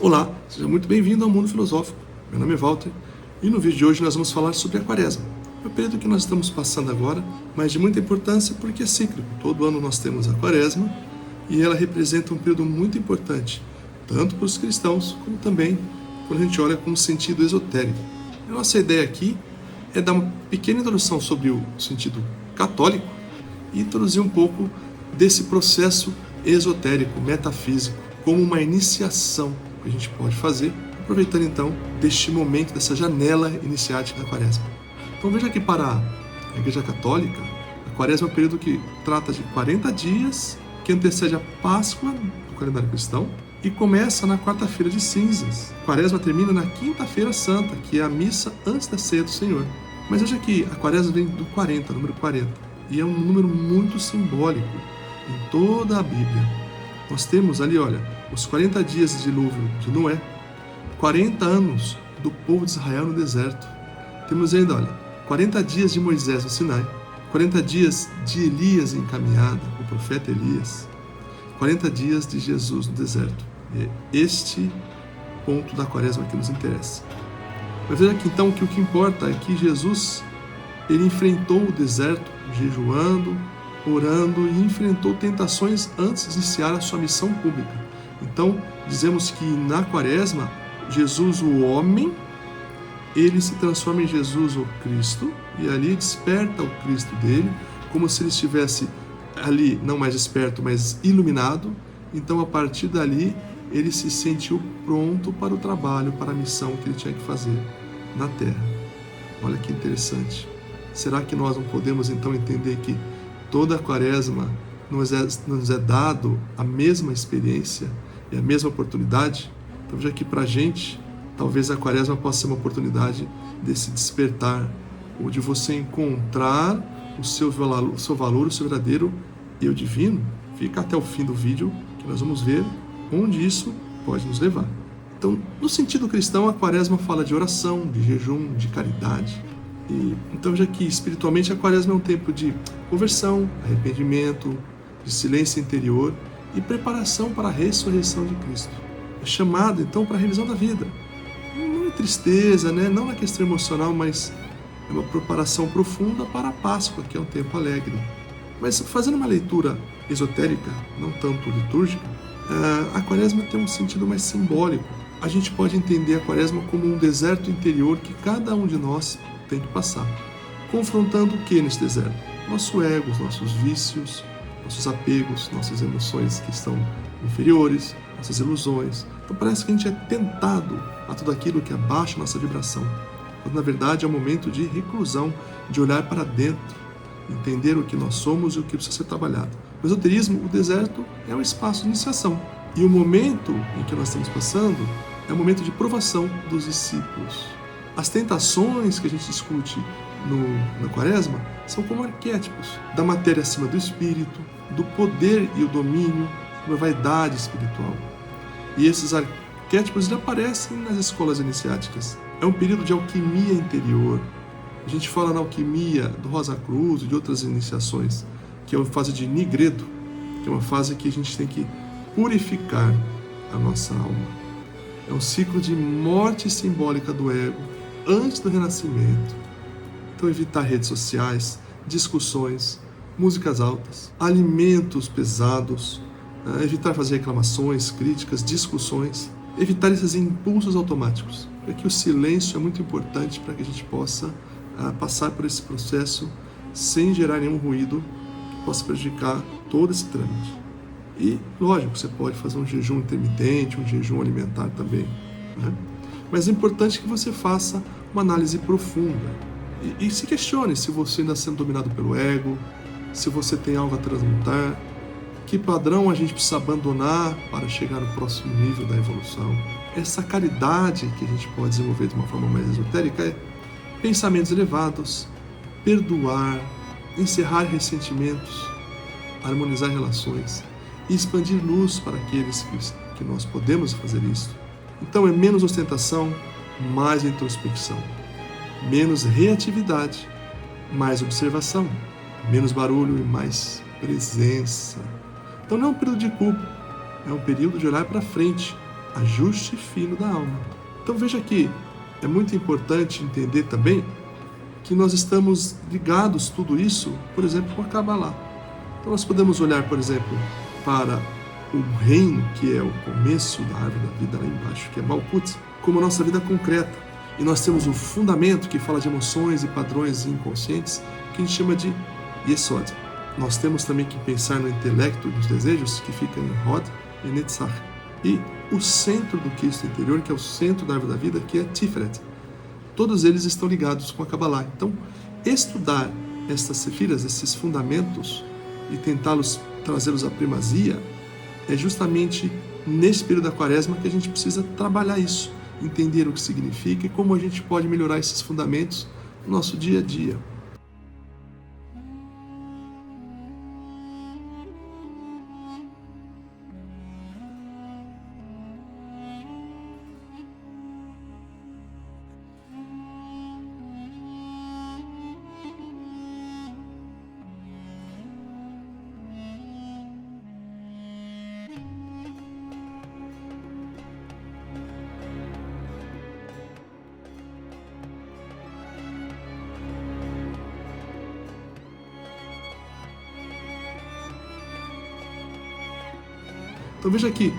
Olá, seja muito bem-vindo ao Mundo Filosófico. Meu nome é Walter e no vídeo de hoje nós vamos falar sobre a Quaresma. É o período que nós estamos passando agora, mas de muita importância porque é cíclico. Todo ano nós temos a Quaresma e ela representa um período muito importante, tanto para os cristãos como também quando a gente olha com um sentido esotérico. A nossa ideia aqui é dar uma pequena introdução sobre o sentido católico e introduzir um pouco desse processo esotérico, metafísico, como uma iniciação que a gente pode fazer, aproveitando então deste momento, dessa janela iniciática da Quaresma. Então veja que para a Igreja Católica, a Quaresma é um período que trata de 40 dias, que antecede a Páscoa do calendário cristão e começa na quarta-feira de cinzas. A Quaresma termina na quinta-feira santa, que é a missa antes da ceia do Senhor. Mas veja que a Quaresma vem do 40, número 40, e é um número muito simbólico em toda a Bíblia. Nós temos ali, olha, os 40 dias de dilúvio de Noé, 40 anos do povo de Israel no deserto. Temos ainda, olha, 40 dias de Moisés no Sinai, 40 dias de Elias em caminhada, o profeta Elias, 40 dias de Jesus no deserto. É este ponto da Quaresma que nos interessa. Mas veja aqui então que o que importa é que Jesus, ele enfrentou o deserto jejuando, orando e enfrentou tentações antes de iniciar a sua missão pública. Então, dizemos que na Quaresma, Jesus, o homem, ele se transforma em Jesus, o Cristo, e ali desperta o Cristo dele, como se ele estivesse ali, não mais desperto, mas iluminado. Então, a partir dali, ele se sentiu pronto para o trabalho, para a missão que ele tinha que fazer na Terra. Olha que interessante. Será que nós não podemos, então, entender que toda a Quaresma nos é dado a mesma experiência e a mesma oportunidade? Então veja que para a gente, talvez a Quaresma possa ser uma oportunidade desse despertar, ou de você encontrar o seu valor, o seu verdadeiro eu divino. Fica até o fim do vídeo que nós vamos ver onde isso pode nos levar. Então, no sentido cristão, a Quaresma fala de oração, de jejum, de caridade. Então, já que espiritualmente a Quaresma é um tempo de conversão, arrependimento, de silêncio interior e preparação para a ressurreição de Cristo. É chamado, então, para a revisão da vida. Não é tristeza, né? Não na questão emocional, mas é uma preparação profunda para a Páscoa, que é um tempo alegre. Mas fazendo uma leitura esotérica, não tanto litúrgica, a Quaresma tem um sentido mais simbólico. A gente pode entender a Quaresma como um deserto interior que cada um de nós tem que passar. Confrontando o que nesse deserto? Nosso ego, nossos vícios, nossos apegos, nossas emoções que estão inferiores, nossas ilusões. Então parece que a gente é tentado a tudo aquilo que abaixa a nossa vibração. Quando na verdade é um momento de reclusão, de olhar para dentro, entender o que nós somos e o que precisa ser trabalhado. No esoterismo, o deserto é um espaço de iniciação. E o momento em que nós estamos passando é um momento de provação dos discípulos. As tentações que a gente discute na Quaresma são como arquétipos da matéria acima do espírito, do poder e o domínio, da vaidade espiritual. E esses arquétipos já aparecem nas escolas iniciáticas. É um período de alquimia interior. A gente fala na alquimia do Rosa Cruz e de outras iniciações, que é uma fase de nigredo, que é uma fase que a gente tem que purificar a nossa alma. É um ciclo de morte simbólica do ego antes do renascimento. Então evitar redes sociais, discussões, músicas altas, alimentos pesados, evitar fazer reclamações, críticas, discussões, evitar esses impulsos automáticos. Porque o silêncio é muito importante para que a gente possa passar por esse processo sem gerar nenhum ruído que possa prejudicar todo esse trâmite. E, lógico, você pode fazer um jejum intermitente, um jejum alimentar também, né? Mas é importante que você faça uma análise profunda e se questione se você ainda está sendo dominado pelo ego, se você tem algo a transmutar, que padrão a gente precisa abandonar para chegar no próximo nível da evolução. Essa caridade que a gente pode desenvolver de uma forma mais esotérica é pensamentos elevados, perdoar, encerrar ressentimentos, harmonizar relações e expandir luz para aqueles que nós podemos fazer isso. Então é menos ostentação, mais introspecção, menos reatividade mais observação, menos barulho e mais presença. Então não é um período de culpa, é um período de olhar para frente, ajuste fino da alma. Então veja que é muito importante entender também que nós estamos ligados tudo isso, por exemplo, com a Kabbalah. Então nós podemos olhar, por exemplo, para o reino, que é o começo da árvore da vida lá embaixo, que é Malkut, como a nossa vida concreta. E nós temos o fundamento, que fala de emoções e padrões inconscientes, que a gente chama de Yesod. Nós temos também que pensar no intelecto e nos desejos, que fica em Hod e Netzach. E o centro do Cristo interior, que é o centro da árvore da vida, que é Tiferet. Todos eles estão ligados com a Kabbalah. Então, estudar estas sefiras, esses fundamentos, e tentá-los trazê-los à primazia, é justamente nesse período da quaresma que a gente precisa trabalhar isso, entender o que significa e como a gente pode melhorar esses fundamentos no nosso dia a dia. Então veja aqui,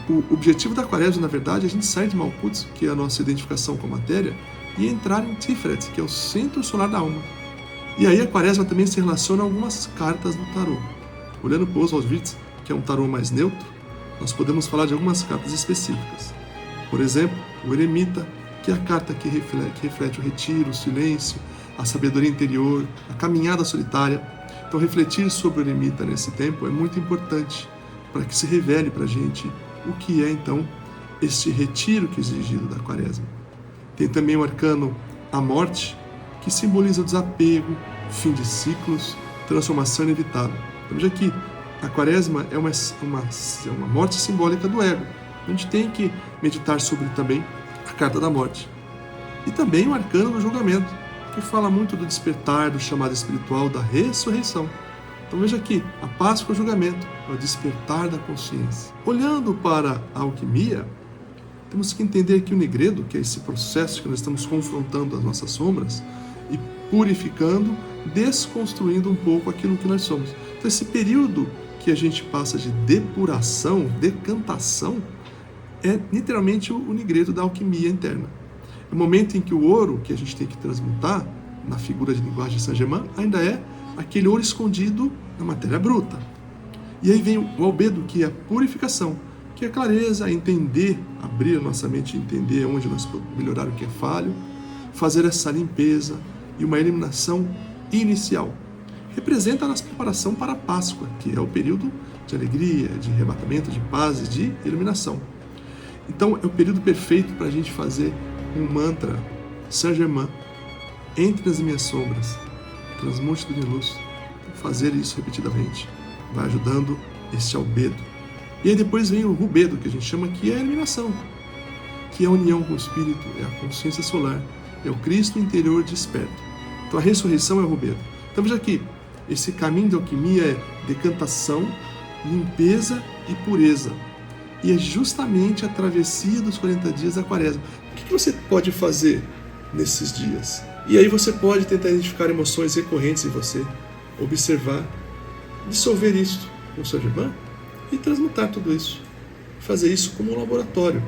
o objetivo da quaresma, na verdade, é a gente sair de Malkut, que é a nossa identificação com a matéria, e entrar em Tiferet, que é o centro solar da alma. E aí a quaresma também se relaciona a algumas cartas do tarô. Olhando para o Oswald Wirth, que é um tarô mais neutro, nós podemos falar de algumas cartas específicas. Por exemplo, o Eremita, que é a carta que reflete o retiro, o silêncio, a sabedoria interior, a caminhada solitária. Então refletir sobre o Eremita nesse tempo é muito importante, para que se revele para a gente o que é, então, este retiro que é exigido da quaresma. Tem também o arcano A Morte, que simboliza o desapego, fim de ciclos, transformação inevitável. Então, veja que a quaresma é uma morte simbólica do ego. A gente tem que meditar sobre também a carta da morte. E também o arcano do julgamento, que fala muito do despertar, do chamado espiritual, da ressurreição. Então veja aqui, a Páscoa é o julgamento, é o despertar da consciência. Olhando para a alquimia, temos que entender que o Nigredo, que é esse processo que nós estamos confrontando as nossas sombras e purificando, desconstruindo um pouco aquilo que nós somos. Então esse período que a gente passa de depuração, decantação, é literalmente o Nigredo da alquimia interna. É o momento em que o ouro que a gente tem que transmutar, na figura de linguagem de Saint-Germain, ainda é aquele ouro escondido na matéria bruta. E aí vem o albedo, que é a purificação, que é a clareza, entender, abrir a nossa mente, entender onde nós podemos melhorar o que é falho, fazer essa limpeza e uma eliminação inicial. Representa a nossa preparação para a Páscoa, que é o período de alegria, de arrebatamento, de paz e de iluminação. Então é o período perfeito para a gente fazer um mantra Saint-Germain, entre nas minhas sombras, transmute de luz. Fazer isso repetidamente vai ajudando este albedo. E aí depois vem o rubedo, que a gente chama que é a iluminação, que é a união com o Espírito, é a consciência solar, é o Cristo interior desperto. Então a ressurreição é o rubedo. Então veja aqui, esse caminho da alquimia é decantação, limpeza e pureza. E é justamente a travessia dos 40 dias da quaresma. O que você pode fazer nesses dias? E aí você pode tentar identificar emoções recorrentes em você, observar, dissolver isso com sua irmã e transmutar tudo isso. Fazer isso como um laboratório,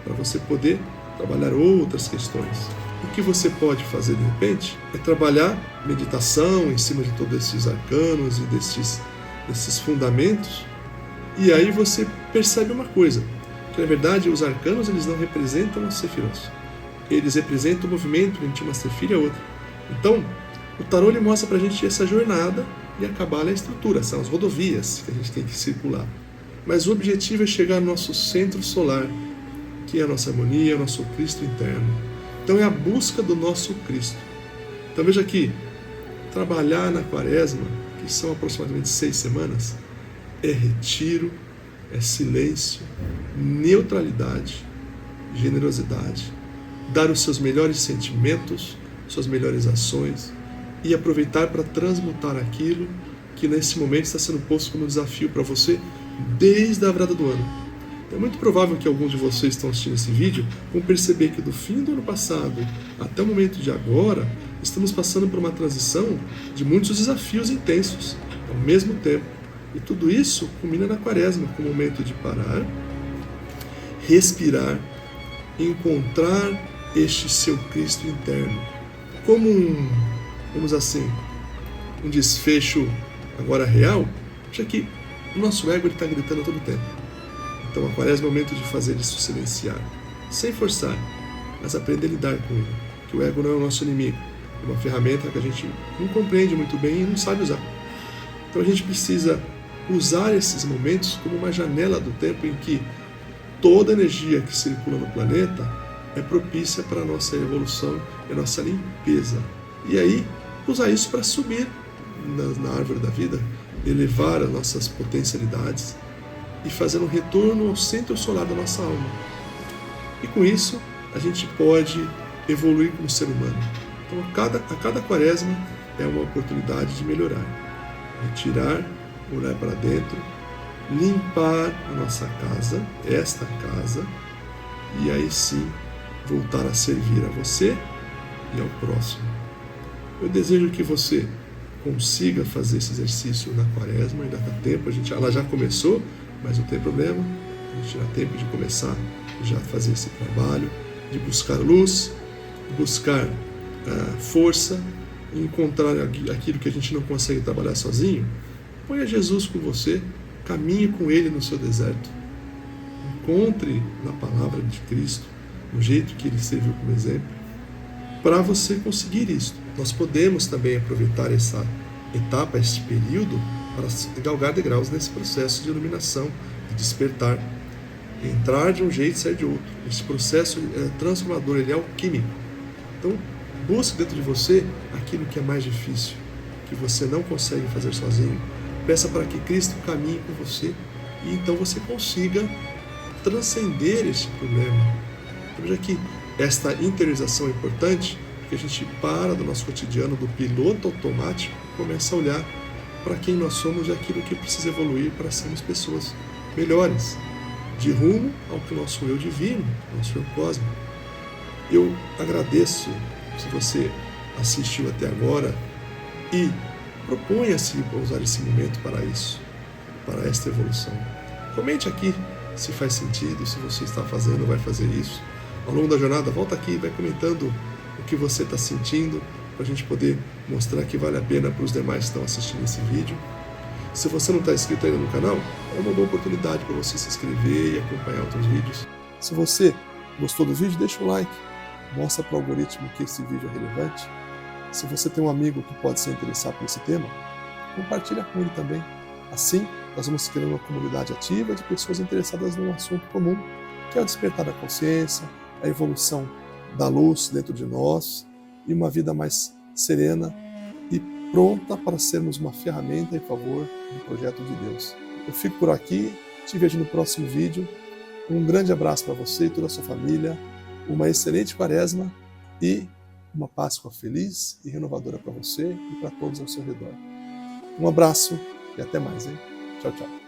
para você poder trabalhar outras questões. O que você pode fazer de repente é trabalhar meditação em cima de todos esses arcanos e desses fundamentos. E aí você percebe uma coisa, que na verdade os arcanos eles não representam os sefirot. Eles representam o movimento entre uma sefira e a outra. Então, o tarô ele mostra pra gente essa jornada e a Kabbalah é a estrutura, são as rodovias que a gente tem que circular. Mas o objetivo é chegar no nosso centro solar, que é a nossa harmonia, o nosso Cristo interno. Então é a busca do nosso Cristo. Então veja aqui, trabalhar na quaresma, que são aproximadamente 6 semanas, é retiro, é silêncio, neutralidade, generosidade, dar os seus melhores sentimentos, suas melhores ações, e aproveitar para transmutar aquilo que nesse momento está sendo posto como desafio para você desde a virada do ano. É muito provável que alguns de vocês que estão assistindo esse vídeo vão perceber que do fim do ano passado até o momento de agora, estamos passando por uma transição de muitos desafios intensos ao mesmo tempo. E tudo isso culmina na Quaresma, com o momento de parar, respirar, encontrar este seu Cristo interno, como um desfecho agora real, já que o nosso ego está gritando todo o tempo. Então a Quaresma é o momento de fazer isso silenciar, sem forçar, mas aprender a lidar com ele, que o ego não é o nosso inimigo, é uma ferramenta que a gente não compreende muito bem e não sabe usar. Então a gente precisa usar esses momentos como uma janela do tempo em que toda a energia que circula no planeta é propícia para a nossa evolução e a nossa limpeza. E aí, usar isso para subir na árvore da vida, elevar as nossas potencialidades e fazer um retorno ao centro solar da nossa alma. E com isso, a gente pode evoluir como ser humano. Então, a cada Quaresma é uma oportunidade de melhorar, retirar, olhar para dentro, limpar a nossa casa, esta casa, e aí sim voltar a servir a você e ao próximo. Eu desejo que você consiga fazer esse exercício na Quaresma, ainda dá tempo, ela já começou, mas não tem problema, a gente dá tempo de começar já a fazer esse trabalho, de buscar luz, buscar força, encontrar aquilo que a gente não consegue trabalhar sozinho. Ponha Jesus com você, caminhe com Ele no seu deserto, encontre na palavra de Cristo, no jeito que Ele serviu como exemplo, para você conseguir isso. Nós podemos também aproveitar essa etapa, este período, para galgar degraus nesse processo de iluminação, de despertar, entrar de um jeito e sair de outro. Esse processo transformador, ele é alquímico. Então, busque dentro de você aquilo que é mais difícil, que você não consegue fazer sozinho. Peça para que Cristo caminhe com você e então você consiga transcender este problema. Então, já que esta interiorização é importante, que a gente para do nosso cotidiano, do piloto automático, começa a olhar para quem nós somos e aquilo que precisa evoluir para sermos pessoas melhores, de rumo ao que o nosso eu divino, nosso eu cósmico. Eu agradeço se você assistiu até agora e proponha-se a usar esse momento para isso, para esta evolução. Comente aqui se faz sentido, se você está fazendo ou vai fazer isso. Ao longo da jornada, volta aqui e vai comentando o que você está sentindo, para a gente poder mostrar que vale a pena para os demais que estão assistindo esse vídeo. Se você não está inscrito ainda no canal, é uma boa oportunidade para você se inscrever e acompanhar outros vídeos. Se você gostou do vídeo, deixa o like, mostra para o algoritmo que esse vídeo é relevante. Se você tem um amigo que pode se interessar por esse tema, compartilha com ele também. Assim, nós vamos criando uma comunidade ativa de pessoas interessadas num assunto comum, que é o despertar da consciência, a evolução da luz dentro de nós e uma vida mais serena e pronta para sermos uma ferramenta em favor do projeto de Deus. Eu fico por aqui, te vejo no próximo vídeo. Um grande abraço para você e toda a sua família, uma excelente Quaresma e uma Páscoa feliz e renovadora para você e para todos ao seu redor. Um abraço e até mais, hein? Tchau, tchau.